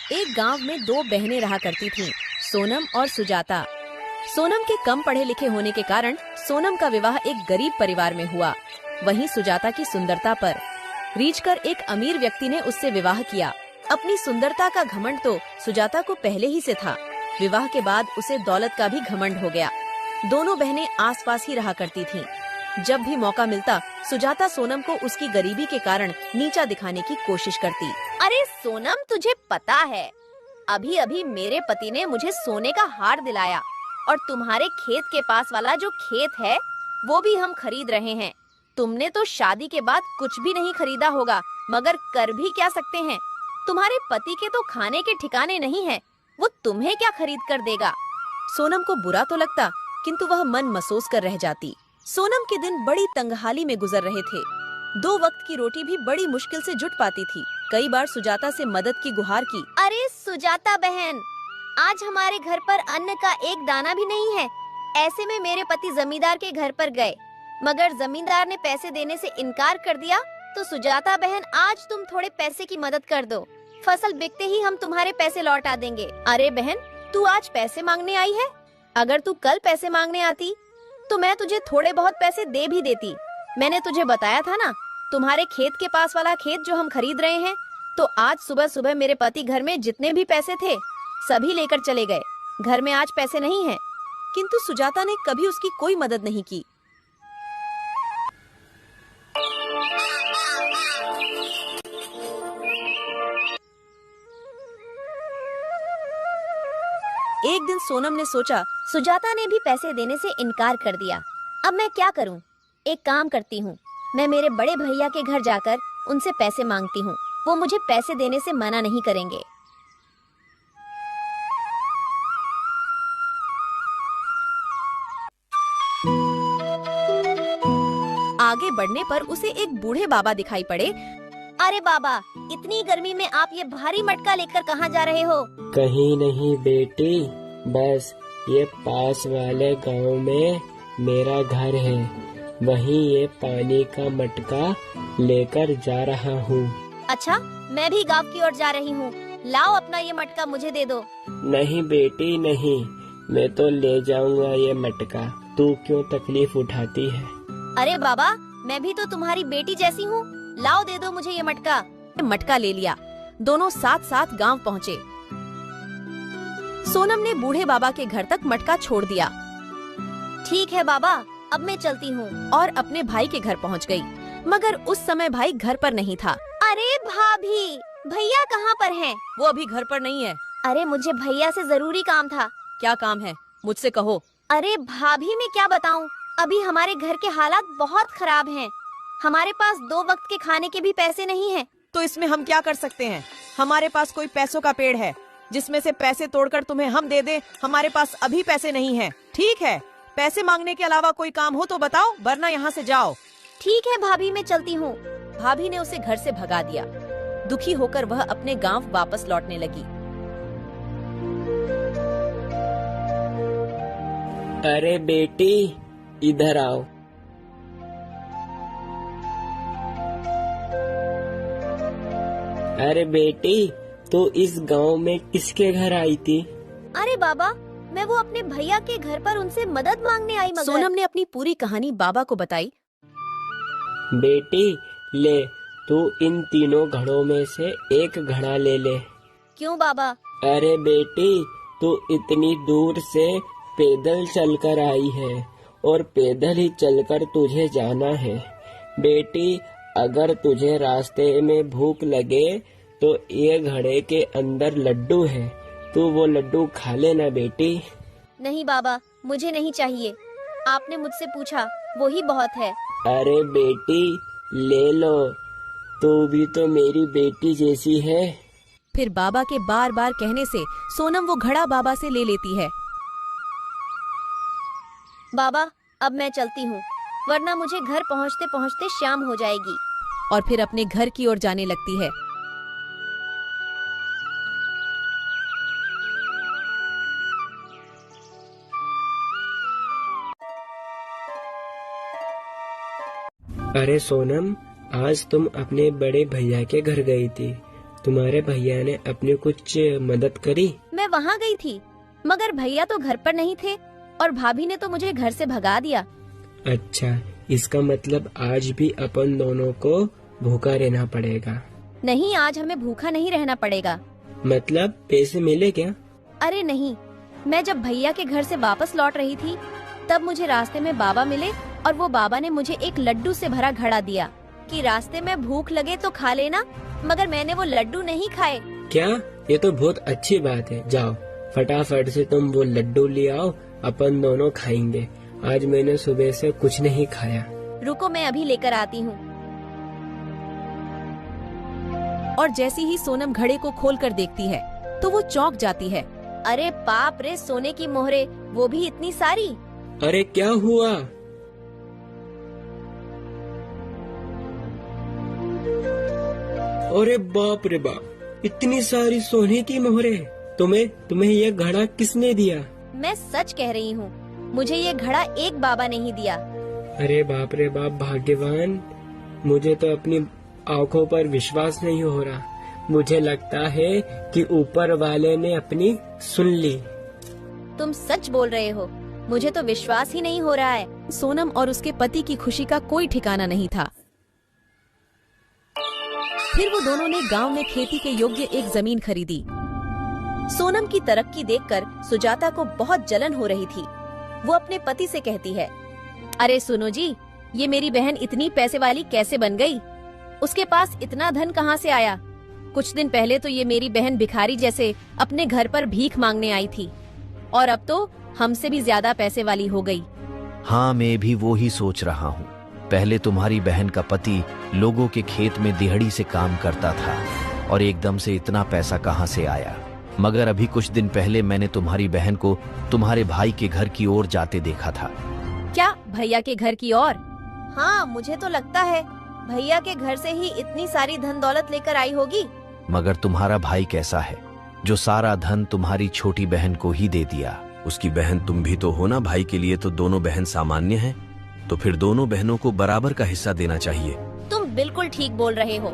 एक गांव में दो बहनें रहा करती थीं, सोनम और सुजाता। सोनम के कम पढ़े लिखे होने के कारण सोनम का विवाह एक गरीब परिवार में हुआ। वहीं सुजाता की सुंदरता पर रीझ कर एक अमीर व्यक्ति ने उससे विवाह किया। अपनी सुंदरता का घमंड तो सुजाता को पहले ही से था। विवाह के बाद उसे दौलत का भी घमंड हो गया। दोनों बहनें आसपास ही रहा करती थीं। जब भी मौका मिलता सुजाता सोनम को उसकी गरीबी के कारण नीचा दिखाने की कोशिश करती। अरे सोनम, तुझे पता है अभी अभी मेरे पति ने मुझे सोने का हार दिलाया और तुम्हारे खेत के पास वाला जो खेत है वो भी हम खरीद रहे हैं। तुमने तो शादी के बाद कुछ भी नहीं खरीदा होगा, मगर कर भी क्या सकते हैं। तुम्हारे पति के तो खाने के ठिकाने नहीं है, वो तुम्हें क्या खरीद कर देगा। सोनम को बुरा तो लगता, किंतु वह मन महसूस कर रह जाती। सोनम के दिन बड़ी तंगहाली में गुजर रहे थे। 2 वक्त की रोटी भी बड़ी मुश्किल से जुट पाती थी। कई बार सुजाता से मदद की गुहार की। अरे सुजाता बहन, आज हमारे घर पर अन्न का एक दाना भी नहीं है। ऐसे में मेरे पति जमींदार के घर पर गए, मगर जमींदार ने पैसे देने से इनकार कर दिया। तो सुजाता बहन, आज तुम थोड़े पैसे की मदद कर दो। फसल बिकते ही हम तुम्हारे पैसे लौटा देंगे। अरे बहन, तू आज पैसे मांगने आई है? अगर तू कल पैसे मांगने आती तो मैं तुझे थोड़े बहुत पैसे दे भी देती। मैंने तुझे बताया था ना, तुम्हारे खेत के पास वाला खेत जो हम खरीद रहे हैं। तो आज सुबह सुबह मेरे पति घर में जितने भी पैसे थे सभी लेकर चले गए। घर में आज पैसे नहीं हैं। किंतु सुजाता ने कभी उसकी कोई मदद नहीं की। एक दिन सोनम ने सोचा, सुजाता ने भी पैसे देने से इनकार कर दिया। अब मैं क्या करूं? एक काम करती हूं, मैं मेरे बड़े भैया के घर जाकर उनसे पैसे मांगती हूं। वो मुझे पैसे देने से मना नहीं करेंगे। आगे बढ़ने पर उसे एक बूढ़े बाबा दिखाई पड़े। अरे बाबा, इतनी गर्मी में आप ये भारी मटका लेकर कहाँ जा रहे हो? कहीं नहीं बेटी, बस ये पास वाले गांव में मेरा घर है, वहीं ये पानी का मटका लेकर जा रहा हूँ। अच्छा, मैं भी गांव की ओर जा रही हूँ। लाओ अपना ये मटका मुझे दे दो। नहीं बेटी नहीं, मैं तो ले जाऊंगा ये मटका। तू क्यों तकलीफ उठाती है? अरे बाबा, मैं भी तो तुम्हारी बेटी जैसी हूँ। लाओ, दे दो मुझे ये मटका। मटका ले लिया। दोनों साथ साथ गांव पहुँचे। सोनम ने बूढ़े बाबा के घर तक मटका छोड़ दिया। ठीक है बाबा, अब मैं चलती हूँ। और अपने भाई के घर पहुँच गई, मगर उस समय भाई घर पर नहीं था। अरे भाभी, भैया कहाँ पर हैं? वो अभी घर पर नहीं है। अरे मुझे भैया से जरूरी काम था। क्या काम है, मुझसे कहो। अरे भाभी, मैं क्या बताऊँ, अभी हमारे घर के हालात बहुत खराब हैं। हमारे पास 2 वक्त के खाने के भी पैसे नहीं हैं। तो इसमें हम क्या कर सकते हैं? हमारे पास कोई पैसों का पेड़ है जिसमें से पैसे तोड़कर तुम्हें हम दे दें। हमारे पास अभी पैसे नहीं हैं। ठीक है, पैसे मांगने के अलावा कोई काम हो तो बताओ, वरना यहाँ से जाओ। ठीक है भाभी, मैं चलती हूँ। भाभी ने उसे घर से भगा दिया। दुखी होकर वह अपने गांव वापस लौटने लगी। अरे बेटी, इधर आओ। अरे बेटी, तो इस गांव में किसके घर आई थी? अरे बाबा, मैं वो अपने भैया के घर पर उनसे मदद मांगने आई। मगर सोनम ने अपनी पूरी कहानी बाबा को बताई। बेटी ले, तू इन तीनों घड़ों में से एक घड़ा ले ले। क्यों बाबा? अरे बेटी, तू इतनी दूर से पैदल चलकर आई है और पैदल ही चलकर तुझे जाना है। बेटी, अगर तुझे रास्ते में भूख लगे तो ये घड़े के अंदर लड्डू है, तू वो लड्डू खा लेना बेटी। नहीं बाबा, मुझे नहीं चाहिए। आपने मुझसे पूछा, वो ही बहुत है। अरे बेटी, ले लो, तू भी तो मेरी बेटी जैसी है। फिर बाबा के बार बार कहने से सोनम वो घड़ा बाबा से ले लेती है। बाबा, अब मैं चलती हूँ, वरना मुझे घर पहुँचते पहुँचते शाम हो जाएगी। और फिर अपने घर की ओर जाने लगती है। अरे सोनम, आज तुम अपने बड़े भैया के घर गई थी, तुम्हारे भैया ने अपनी कुछ मदद करी? मैं वहाँ गई थी, मगर भैया तो घर पर नहीं थे और भाभी ने तो मुझे घर से भगा दिया। अच्छा, इसका मतलब आज भी अपन दोनों को भूखा रहना पड़ेगा। नहीं, आज हमें भूखा नहीं रहना पड़ेगा। मतलब पैसे मिले क्या? अरे नहीं, मैं जब भैया के घर से वापस लौट रही थी तब मुझे रास्ते में बाबा मिले और वो बाबा ने मुझे एक लड्डू से भरा घड़ा दिया कि रास्ते में भूख लगे तो खा लेना, मगर मैंने वो लड्डू नहीं खाए। क्या? ये तो बहुत अच्छी बात है। जाओ फटाफट से तुम वो लड्डू ले आओ, अपन दोनों खाएंगे। आज मैंने सुबह से कुछ नहीं खाया। रुको, मैं अभी लेकर आती हूँ। और जैसे ही सोनम घड़े को खोलकर देखती है तो वो चौंक जाती है। अरे बाप रे, सोने की मोहरे, वो भी इतनी सारी। अरे क्या हुआ? अरे बाप रे बाप, इतनी सारी सोने की मोहरे। तुम्हें ये घड़ा किसने दिया? मैं सच कह रही हूँ, मुझे ये घड़ा एक बाबा ने ही दिया। अरे बाप रे बाप, भाग्यवान। मुझे तो अपनी आंखों पर विश्वास नहीं हो रहा। मुझे लगता है कि ऊपर वाले ने अपनी सुन ली। तुम सच बोल रहे हो, मुझे तो विश्वास ही नहीं हो रहा है। सोनम और उसके पति की खुशी का कोई ठिकाना नहीं था। फिर वो दोनों ने गांव में खेती के योग्य एक जमीन खरीदी। सोनम की तरक्की देखकर सुजाता को बहुत जलन हो रही थी। वो अपने पति से कहती है, अरे सुनो जी, ये मेरी बहन इतनी पैसे वाली कैसे बन गई? उसके पास इतना धन कहाँ से आया? कुछ दिन पहले तो ये मेरी बहन भिखारी जैसे अपने घर पर भीख मांगने आई थी और अब तो हमसे भी ज्यादा पैसे वाली हो गई। हाँ, मैं भी वो ही सोच रहा हूँ। पहले तुम्हारी बहन का पति लोगों के खेत में दिहाड़ी से काम करता था और एकदम से इतना पैसा कहाँ से आया? मगर अभी कुछ दिन पहले मैंने तुम्हारी बहन को तुम्हारे भाई के घर की ओर जाते देखा था। क्या, भैया के घर की ओर? हाँ, मुझे तो लगता है भैया के घर से ही इतनी सारी धन दौलत लेकर आई होगी। मगर तुम्हारा भाई कैसा है जो सारा धन तुम्हारी छोटी बहन को ही दे दिया? उसकी बहन तुम भी तो हो ना। भाई के लिए तो दोनों बहन सामान्य हैं, तो फिर दोनों बहनों को बराबर का हिस्सा देना चाहिए। तुम बिल्कुल ठीक बोल रहे हो।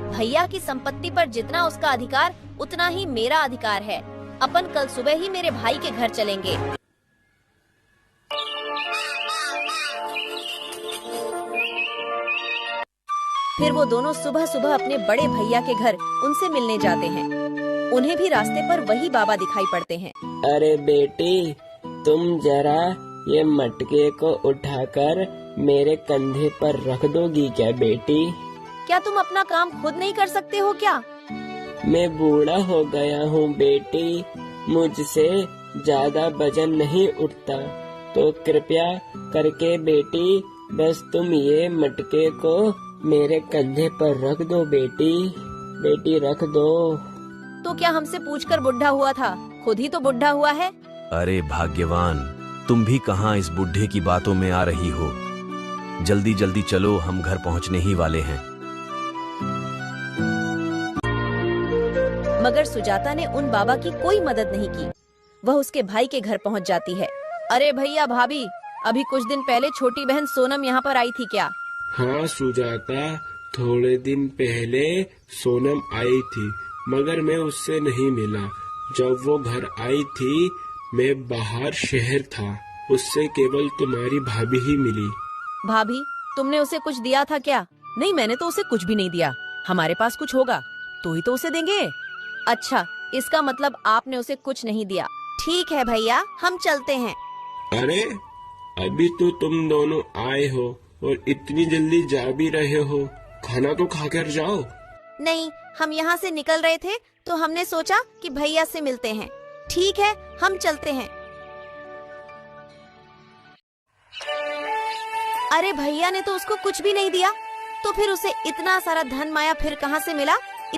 भैया की संपत्ति पर जितना उसका अधिकार उतना ही मेरा अधिकार है। अपन कल सुबह ही मेरे भाई के घर चलेंगे। फिर वो दोनों सुबह सुबह अपने बड़े भैया के घर उनसे मिलने जाते हैं। उन्हें भी रास्ते पर वही बाबा दिखाई पड़ते हैं। अरे बेटी, तुम जरा ये मटके को उठाकर मेरे कंधे पर रख दोगी क्या बेटी? क्या तुम अपना काम खुद नहीं कर सकते हो क्या? मैं बूढ़ा हो गया हूँ बेटी, मुझसे ज्यादा वजन नहीं उठता, तो कृपया करके बेटी बस तुम ये मटके को मेरे कंधे पर रख दो बेटी। बेटी रख दो। तो क्या हमसे पूछकर बुढ़ा हुआ था? खुद ही तो बुढ़ा हुआ है। अरे भाग्यवान, तुम भी कहाँ इस बुढ़े की बातों में आ रही हो? जल्दी जल्दी चलो, हम घर पहुँचने ही वाले हैं। मगर सुजाता ने उन बाबा की कोई मदद नहीं की। वह उसके भाई के घर पहुंच जाती है। अरे भैया, भाभी, अभी कुछ दिन पहले छोटी बहन सोनम यहाँ पर आई थी क्या? हाँ सुजाता, थोड़े दिन पहले सोनम आई थी, मगर मैं उससे नहीं मिला। जब वो घर आई थी मैं बाहर शहर था, उससे केवल तुम्हारी भाभी ही मिली। भाभी, तुमने उसे कुछ दिया था क्या? नहीं, मैंने तो उसे कुछ भी नहीं दिया। हमारे पास कुछ होगा तो ही तो उसे देंगे। अच्छा, इसका मतलब आपने उसे कुछ नहीं दिया। ठीक है भैया, हम चलते हैं। अरे अभी तो तुम दोनों आए हो और इतनी जल्दी जा भी रहे हो, खाना तो खाकर जाओ। नहीं, हम यहाँ से निकल रहे थे तो हमने सोचा कि भैया से मिलते हैं। ठीक है, हम चलते हैं। अरे भैया ने तो उसको कुछ भी नहीं दिया, तो फिर उसे इतना सारा धन माया फिर कहाँ से मिला?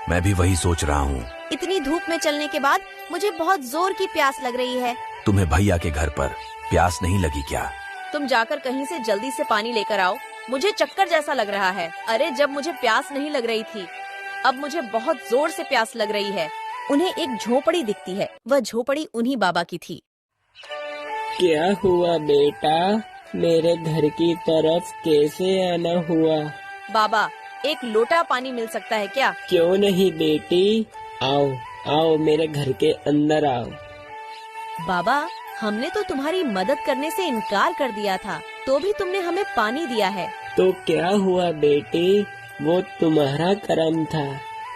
मैं भी वही सोच रहा हूँ। इतनी धूप में चलने के बाद मुझे बहुत जोर की प्यास लग रही है। तुम्हें भैया के घर पर प्यास नहीं लगी क्या? तुम जाकर कहीं से जल्दी से पानी लेकर आओ, मुझे चक्कर जैसा लग रहा है। अरे जब मुझे प्यास नहीं लग रही थी, अब मुझे बहुत जोर से प्यास लग रही है। उन्हें एक झोपड़ी दिखती है। वह झोपड़ी उन्हीं बाबा की थी। क्या हुआ बेटा, मेरे घर की तरफ कैसे आना हुआ? बाबा, एक लोटा पानी मिल सकता है क्या? क्यों नहीं बेटी, आओ आओ मेरे घर के अंदर आओ। बाबा, हमने तो तुम्हारी मदद करने से इनकार कर दिया था, तो भी तुमने हमें पानी दिया है। तो क्या हुआ बेटी, वो तुम्हारा कर्म था,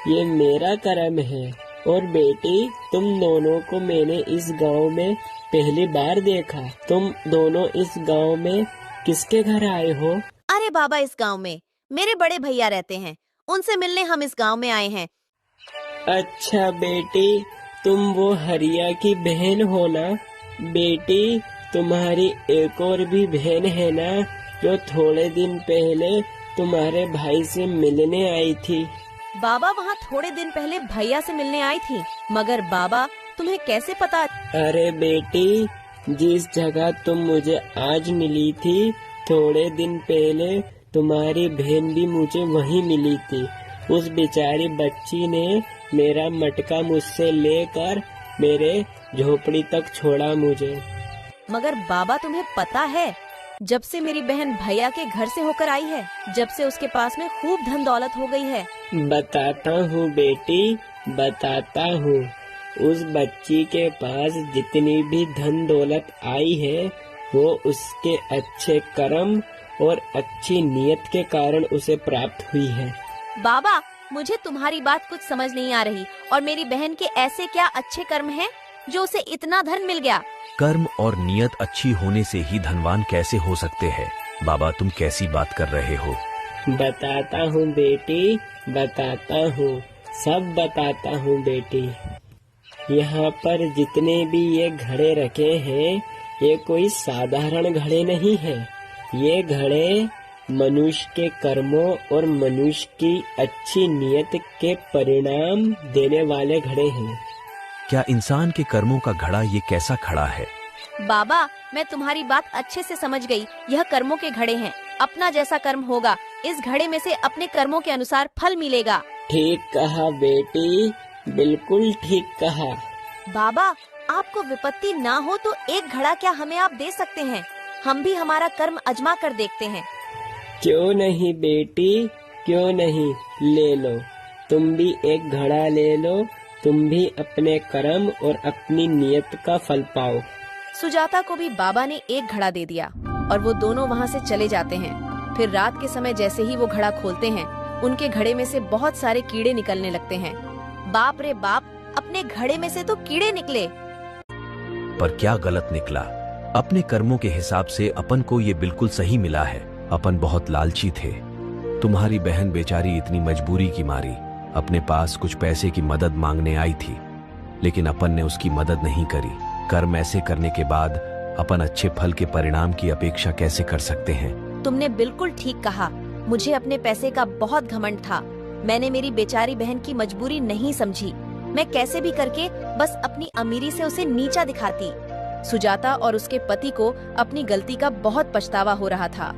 ये मेरा कर्म है। और बेटी, तुम दोनों को मैंने इस गांव में पहली बार देखा। तुम दोनों इस गांव में किसके घर आए हो? अरे बाबा, इस गांव में मेरे बड़े भैया रहते हैं, उनसे मिलने हम इस गांव में आए हैं। अच्छा बेटी, तुम वो हरिया की बहन हो ना? बेटी, तुम्हारी एक और भी बहन है ना, जो थोड़े दिन पहले तुम्हारे भाई से मिलने आई थी? बाबा, वहाँ थोड़े दिन पहले भैया से मिलने आई थी, मगर बाबा तुम्हें कैसे पता? अरे बेटी, जिस जगह तुम मुझे आज मिली थी, थोड़े दिन पहले तुम्हारी बहन भी मुझे वहीं मिली थी। उस बेचारी बच्ची ने मेरा मटका मुझसे लेकर मेरे झोपड़ी तक छोड़ा मुझे। मगर बाबा, तुम्हें पता है, जब से मेरी बहन भैया के घर से होकर आई है, जब से उसके पास में खूब धन दौलत हो गई है। बताता हूँ बेटी, बताता हूँ। उस बच्ची के पास जितनी भी धन दौलत आई है, वो उसके अच्छे कर्म और अच्छी नियत के कारण उसे प्राप्त हुई है। बाबा, मुझे तुम्हारी बात कुछ समझ नहीं आ रही। और मेरी बहन के ऐसे क्या अच्छे कर्म हैं जो उसे इतना धन मिल गया? कर्म और नियत अच्छी होने से ही धनवान कैसे हो सकते हैं? बाबा, तुम कैसी बात कर रहे हो? बताता हूँ बेटी, बताता हूँ, सब बताता हूँ बेटी। यहाँ पर जितने भी ये घड़े रखे हैं, ये कोई साधारण घड़े नहीं है। ये घड़े मनुष्य के कर्मों और मनुष्य की अच्छी नियत के परिणाम देने वाले घड़े हैं। क्या इंसान के कर्मों का घड़ा ये कैसा खड़ा है? बाबा, मैं तुम्हारी बात अच्छे से समझ गई। यह कर्मों के घड़े हैं। अपना जैसा कर्म होगा, इस घड़े में से अपने कर्मों के अनुसार फल मिलेगा। ठीक कहा बेटी, बिल्कुल ठीक कहा। बाबा, आपको विपत्ति ना हो तो एक घड़ा क्या हमें आप दे सकते हैं? हम भी हमारा कर्म अजमा कर देखते हैं। क्यों नहीं बेटी, क्यों नहीं, ले लो। तुम भी एक घड़ा ले लो, तुम भी अपने कर्म और अपनी नियत का फल पाओ। सुजाता को भी बाबा ने एक घड़ा दे दिया और वो दोनों वहाँ से चले जाते हैं। फिर रात के समय जैसे ही वो घड़ा खोलते हैं, उनके घड़े में से बहुत सारे कीड़े निकलने लगते हैं। बाप रे बाप, अपने घड़े में से तो कीड़े निकले। पर क्या गलत निकला? अपने कर्मों के हिसाब से अपन को ये बिल्कुल सही मिला है। अपन बहुत लालची थे। तुम्हारी बहन बेचारी इतनी मजबूरी की मारी अपने पास कुछ पैसे की मदद मांगने आई थी, लेकिन अपन ने उसकी मदद नहीं करी। कर्म ऐसे करने के बाद अपन अच्छे फल के परिणाम की अपेक्षा कैसे कर सकते हैं? तुमने बिल्कुल ठीक कहा। मुझे अपने पैसे का बहुत घमंड था। मैंने मेरी बेचारी बहन की मजबूरी नहीं समझी। मैं कैसे भी करके बस अपनी अमीरी से उसे नीचा दिखाती। सुजाता और उसके पति को अपनी गलती का बहुत पछतावा हो रहा था।